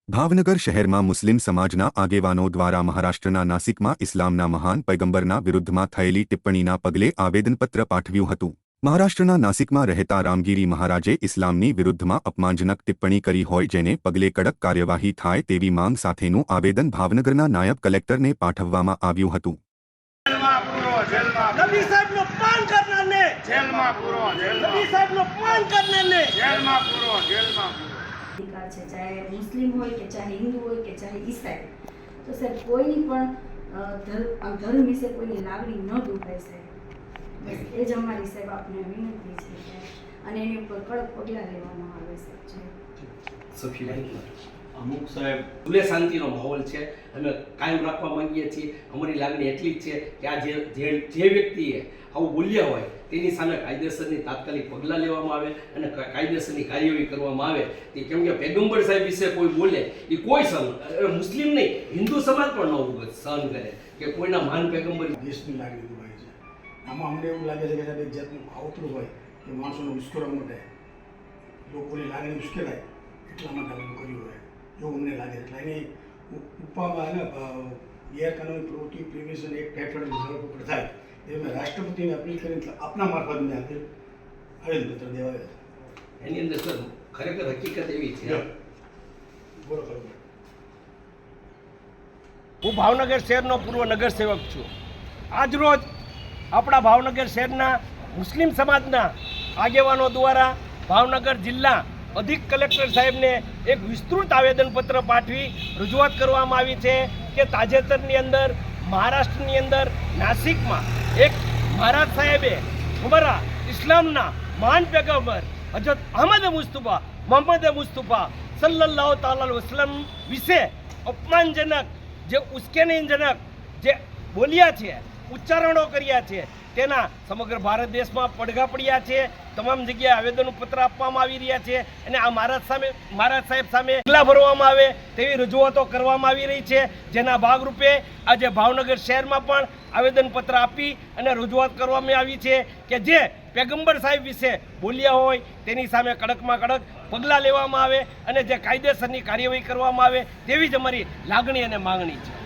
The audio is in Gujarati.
ભાવનગર શહેરમાં મુસ્લિમ સમાજના આગેવાનો દ્વારા મહારાષ્ટ્રના નાસિકમાં ઇસ્લામના મહાન પૈગંબરના વિરુદ્ધમાં થયેલી ટિપ્પણીના પગલે આવેદનપત્ર પાઠવ્યું હતું। મહારાષ્ટ્રના નાસિકમાં રહેતા રામગીરી મહારાજે ઇસ્લામની વિરુદ્ધમાં અપમાનજનક ટિપ્પણી કરી હોય જેને પગલે કડક કાર્યવાહી થાય તેવી માંગ સાથેનું આવેદન ભાવનગરના નાયબ કલેક્ટરને પાઠવવામાં આવ્યું હતું। नबी साहब नो अपमान करने जेल में पूरो नबी साहब नो अपमान करने जेल में पूरो अधिकार है, चाहे मुस्लिम हो कि चाहे हिंदू हो कि चाहे ईसाई। तो साहब कोई पण धर्म विषे कोई लागणी न दुखाय साहब, बस ए ज अमारी साहब आपने विनंती है અને એની ઉપર કડક પગલાં લેવામાં આવે છે। અમુક સાહેબ ખુલ્લે શાંતિનો માહોલ છે, અમે કાયમ રાખવા માંગીએ છીએ। અમારી લાગણી એટલી જ છે કે આ જે વ્યક્તિએ આવું બોલ્યા હોય તેની સામે કાયદેસરની તાત્કાલિક પગલાં લેવામાં આવે અને કાયદેસરની કાર્યવાહી કરવામાં આવે। તે કેમ કે પેગમ્બર સાહેબ વિશે કોઈ બોલે એ કોઈ મુસ્લિમ નહીં, હિન્દુ સમાજ પણ ન સહન કરે કે કોઈના મહાન પેગમ્બર દેશની લાગણી દુભાઈ છે। આમાં અમને એવું લાગે છે કે સાહેબ એક જાતનું ખાવતરું હોય કે માણસોને ઉશ્કેરવા માટે, લોકોની લાગણી ઉશ્કેરાય એટલા માટે આ બધું કર્યું હોય એવું અમને લાગે। એટલે એની ઉપમાં ગેરકાનૂની પ્રવૃત્તિ પ્રિવેન્શન એક્ટ હેઠળ ધરપકડ થાય એ મેં રાષ્ટ્રપતિને અપીલ કરીને આપના મારફત મેં આવેદનપત્ર દેવાયા છે। એની અંદર સર ખરેખર હકીકત એવી છે। બોલો ખબર હું ભાવનગર શહેરનો પૂર્વ નગરસેવક છું। આજરોજ આપણા ભાવનગર શહેરના મુસ્લિમ સમાજના આગેવાનો દ્વારા ભાવનગર જિલ્લા અધિક કલેક્ટર સાહેબને એક વિસ્તૃત આવેદનપત્ર પાઠવી રજૂઆત કરવામાં આવી છે કે તાજેતરની અંદર મહારાષ્ટ્રની અંદર નાસિકમાં એક મહારાજ સાહેબે અમારા ઇસ્લામના મહાન પેગમ્બર હજરત મોહમ્મદ મુસ્તફા સલ્લલ્લાહુ તાલા અલૈહિ વસલ્લમ વિશે અપમાનજનક જે ઉશ્કેરણીજનક જે બોલ્યા છે, ઉચ્ચારણો કર્યા છે, તેના સમગ્ર ભારત દેશમાં પડઘા પડ્યા છે। તમામ જગ્યાએ આવેદનપત્ર આપવામાં આવી રહ્યા છે અને આ મહારાજ સાહેબ સામે પગલાં ભરવામાં આવે તેવી રજૂઆતો કરવામાં આવી રહી છે, જેના ભાગરૂપે આજે ભાવનગર શહેરમાં પણ આવેદનપત્ર આપી અને રજૂઆત કરવામાં આવી છે કે જે પેગમ્બર સાહેબ વિશે બોલ્યા હોય તેની સામે કડકમાં કડક પગલાં લેવામાં આવે અને જે કાયદેસરની કાર્યવાહી કરવામાં આવે તેવી જ અમારી લાગણી અને માંગણી છે।